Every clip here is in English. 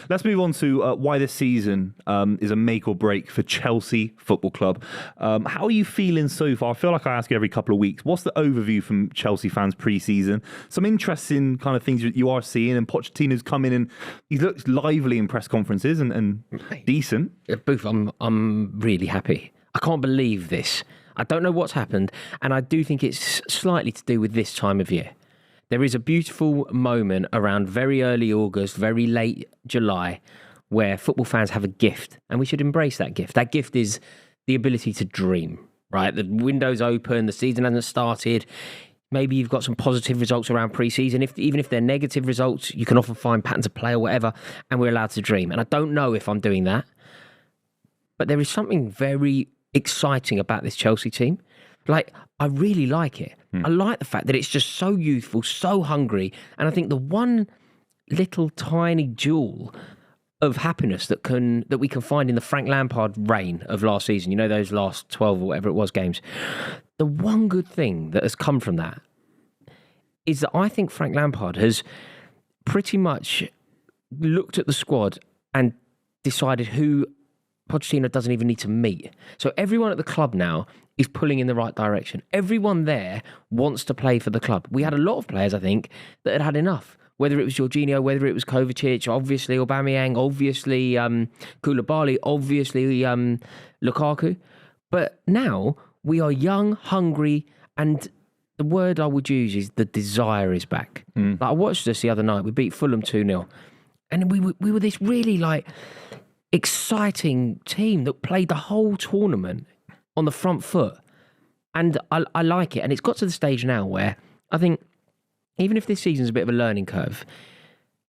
Let's move on to why this season is a make or break for Chelsea Football Club. How are you feeling so far? I feel like I ask you every couple of weeks. What's the overview from Chelsea fans pre-season? Some interesting kind of things you are seeing, and Pochettino's come in and he looks lively in press conferences and decent. Booth, I'm really happy. I can't believe this. I don't know what's happened, and I do think it's slightly to do with this time of year. There is a beautiful moment around very early August, very late July, where football fans have a gift, and we should embrace that gift. That gift is the ability to dream, right? The window's open, the season hasn't started. Maybe you've got some positive results around pre-season. Even if they're negative results, you can often find patterns of play or whatever, and we're allowed to dream. And I don't know if I'm doing that, but there is something very exciting about this Chelsea team. Like, I really like it. I like the fact that it's just so youthful, so hungry. And I think the one little tiny jewel of happiness that we can find in the Frank Lampard reign of last season, you know, those last 12 or whatever it was games, the one good thing that has come from that is that I think Frank Lampard has pretty much looked at the squad and decided who Pochettino doesn't even need to meet. So everyone at the club now is pulling in the right direction. Everyone there wants to play for the club. We had a lot of players, I think, that had had enough. Whether it was Jorginho, whether it was Kovacic, obviously Aubameyang, obviously Koulibaly, obviously Lukaku. But now we are young, hungry, and the word I would use is the desire is back. Like, I watched this the other night. We beat Fulham 2-0. And we were this really exciting team that played the whole tournament on the front foot. And I like it. And it's got to the stage now where I think even if this season's a bit of a learning curve,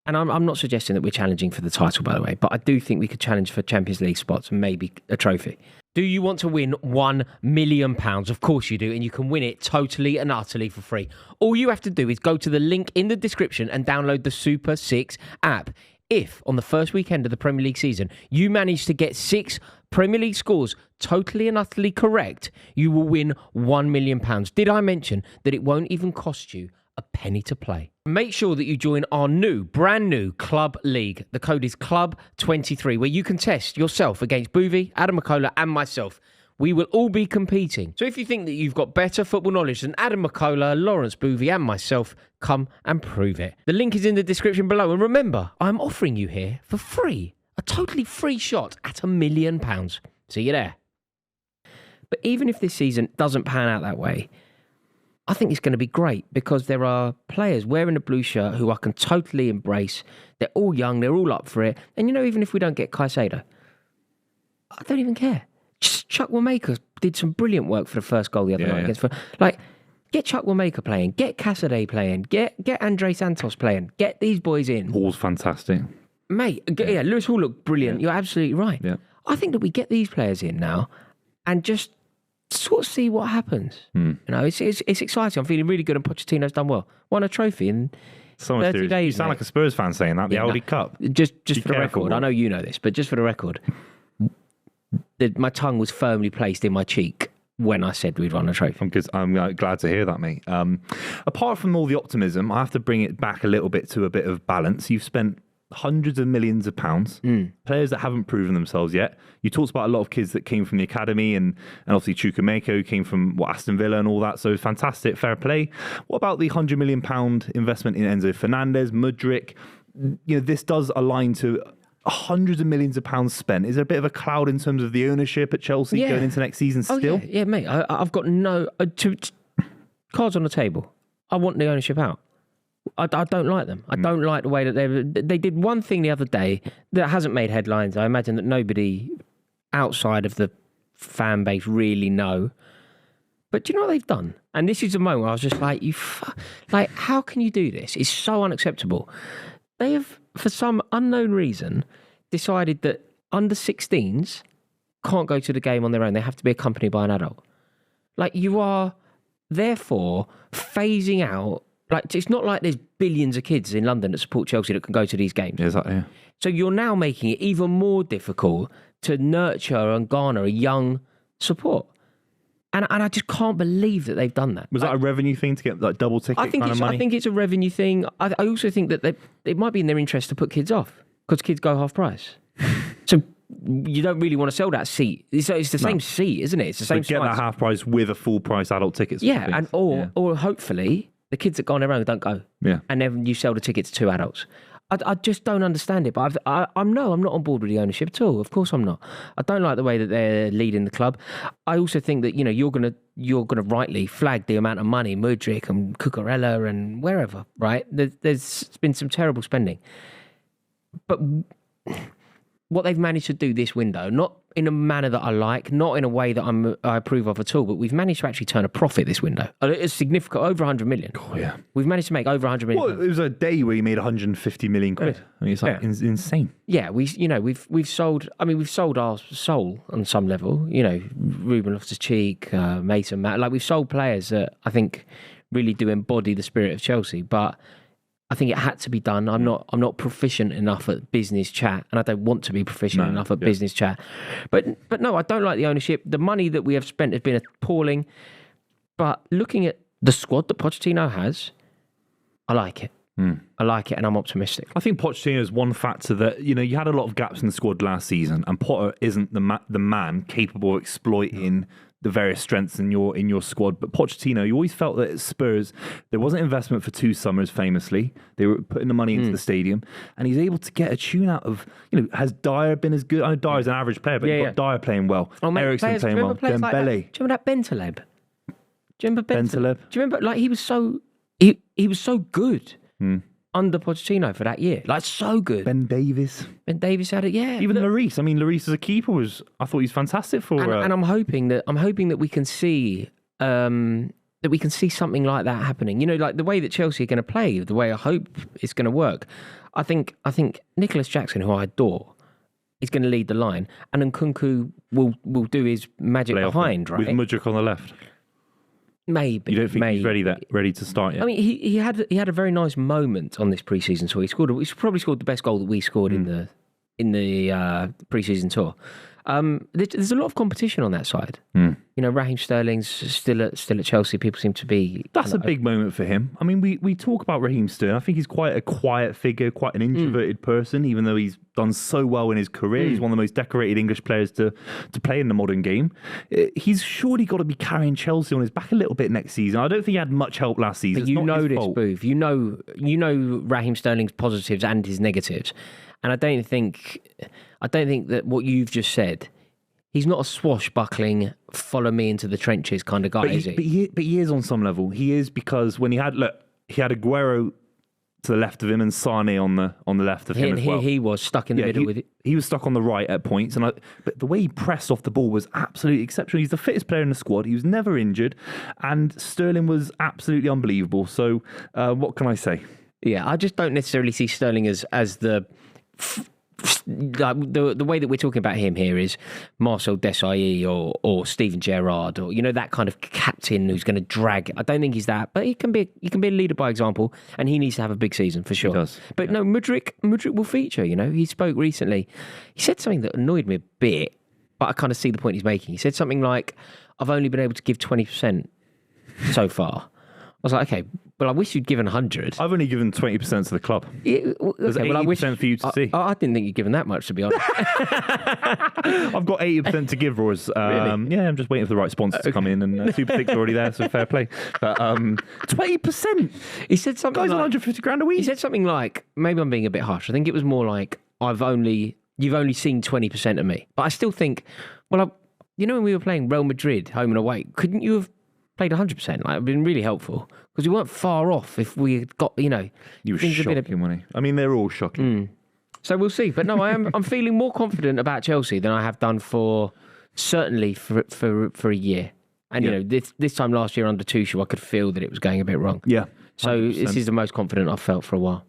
and I'm not suggesting that we're challenging for the title, by the way, but I do think we could challenge for Champions League spots and maybe a trophy. Do you want to win £1 million? Of course you do, and you can win it totally and utterly for free. All you have to do is go to the link in the description and download the Super 6 app. If, on the first weekend of the Premier League season, you manage to get 6 Premier League scores totally and utterly correct, you will win £1 million. Did I mention that it won't even cost you a penny to play? Make sure that you join our brand new club league. The code is CLUB23, where you can test yourself against Buvey, Adam McKola, and myself. We will all be competing. So if you think that you've got better football knowledge than Adam McKola, Lawrence Buvey, and myself, come and prove it. The link is in the description below. And remember, I'm offering you here for free, a totally free shot at £1 million. See you there. But even if this season doesn't pan out that way, I think it's going to be great because there are players wearing a blue shirt who I can totally embrace. They're all young, they're all up for it. And you know, even if we don't get Caicedo, I don't even care. Just Chuck Wamaker did some brilliant work for the first goal the other night against. Get Chuck Wamaker playing, get Casadei playing, get Andre Santos playing, get these boys in. Hall's fantastic, mate. Yeah, Lewis Hall looked brilliant. You're absolutely right. Yeah. I think that we get these players in now and just sort of see what happens. You know, it's exciting. I'm feeling really good, and Pochettino's done well. Won a trophy in 30 days. You sound like a Spurs fan saying that. The Aldi Cup. Just for the record, I know you know this, but just for the record. My tongue was firmly placed in my cheek when I said we'd won a trophy. I'm glad to hear that, mate. Apart from all the optimism, I have to bring it back a little bit to a bit of balance. You've spent hundreds of millions of pounds, players that haven't proven themselves yet. You talked about a lot of kids that came from the academy, and obviously Chukwuemeka came from Aston Villa and all that, so fantastic, fair play. What about the £100 million investment in Enzo Fernandez, Mudryk? You know, this does align to hundreds of millions of pounds spent. Is there a bit of a cloud in terms of the ownership at Chelsea going into next season still? Yeah, mate. I've got no cards on the table. I want the ownership out. I don't like them. I don't like the way that they did one thing the other day that hasn't made headlines. I imagine that nobody outside of the fan base really know. But do you know what they've done? And this is a moment where I was just like, how can you do this? It's so unacceptable. They have, for some unknown reason, decided that under 16s can't go to the game on their own. They have to be accompanied by an adult. Like, you are therefore phasing out. Like, it's not like there's billions of kids in London that support Chelsea that can go to these games. Exactly. So you're now making it even more difficult to nurture and garner a young support. And I just can't believe that they've done that. Was that a revenue thing to get double ticket kind of money? I think it's a revenue thing. I also think that it might be in their interest to put kids off. because kids go half price. So you don't really want to sell that seat. It's the same seat, isn't it? It's the same Get size. that half price with a full price adult ticket. Yeah, and or hopefully the kids that go on their own don't go. Yeah. And then you sell the ticket to 2 adults. I just don't understand it. But I'm not on board with the ownership at all. Of course I'm not. I don't like the way that they're leading the club. I also think that you're gonna rightly flag the amount of money Mudryk and Cucurella and wherever, right? There's been some terrible spending, but what they've managed to do this window, not in a manner that I like, not in a way that I approve of at all, but we've managed to actually turn a profit this window. It's significant, over 100 million. Oh, yeah. We've managed to make over 100 million. Well, it was a day where you made 150 million quid. I mean, it's like insane. Yeah, we've sold. I mean, we've sold our soul on some level. Ruben Loftus-Cheek, Mason Mount. Like, we've sold players that I think really do embody the spirit of Chelsea, but I think it had to be done. I'm not proficient enough at business chat, and I don't want to be proficient enough at business chat. But no, I don't like the ownership. The money that we have spent has been appalling. But looking at the squad that Pochettino has, I like it. I like it, and I'm optimistic. I think Pochettino is one factor that, you had a lot of gaps in the squad last season, and Potter isn't the man capable of exploiting the various strengths in your squad. But Pochettino, you always felt that at Spurs, there wasn't investment for 2 summers, famously. They were putting the money into the stadium, and he's able to get a tune out of, has Dyer been as good? I know Dyer's an average player, but you've got Dyer playing well. Eriksen playing well. Dembele. Like, do you remember that Bentaleb? Do you remember Bentaleb? Do you remember, like, he was so good under Pochettino for that year. Like, so good. Ben Davies had it, yeah. Even Lloris. I mean, Lloris as a keeper I thought he's fantastic for. And I'm hoping that we can see something like that happening. Like the way that Chelsea are going to play, the way I hope it's going to work. I think Nicholas Jackson, who I adore, is going to lead the line, and then Nkunku will do his magic behind, right? With Mudryk on the left. Maybe. You don't think he's ready to start yet? I mean, he had a very nice moment on this pre-season tour. He's probably scored the best goal that we scored in the pre-season tour. There's a lot of competition on that side. Raheem Sterling's still at Chelsea. People seem to be. That's a big moment for him. I mean, we talk about Raheem Sterling. I think he's quite a quiet figure, quite an introverted person, even though he's done so well in his career. He's one of the most decorated English players to play in the modern game. He's surely got to be carrying Chelsea on his back a little bit next season. I don't think he had much help last season. But Booth. You know Raheem Sterling's positives and his negatives. And I don't think that what you've just said, he's not a swashbuckling, follow me into the trenches kind of guy, is he? But he is on some level. He is, because when he had Aguero to the left of him and Sane on the left of him as well. He was stuck in the middle with it. He was stuck on the right at points, but the way he pressed off the ball was absolutely exceptional. He's the fittest player in the squad. He was never injured, and Sterling was absolutely unbelievable. So what can I say? Yeah, I just don't necessarily see Sterling as the way that we're talking about him here is Marcel Desailly or Steven Gerrard, or that kind of captain who's going to drag. I don't think he's that, but he can be a leader by example, and he needs to have a big season for sure. He does. But no, Mudryk will feature. He spoke recently. He said something that annoyed me a bit, but I kind of see the point he's making. He said something like, "I've only been able to give 20% so far." I was like, okay, well, I wish you'd given 100. I've only given 20% to the club. There's 80% for you to see. I didn't think you'd given that much, to be honest. I've got 80% to give, Roars. Really? Yeah, I'm just waiting for the right sponsors to come in, and Super Thick's already there, so fair play. But 20%. He said something. Guys, like, 150 grand a week. He said something like, maybe I'm being a bit harsh. I think it was more like, you've only seen 20% of me. But I still think, well, when we were playing Real Madrid home and away, couldn't you have played 100%? Like, it'd been really helpful, because we weren't far off if we had got, You were shocking, weren't you? I mean, they're all shocking. So we'll see. But no, I'm feeling more confident about Chelsea than I have done certainly for a year. And this time last year under Tuchel, I could feel that it was going a bit wrong. Yeah. 100%. So this is the most confident I've felt for a while.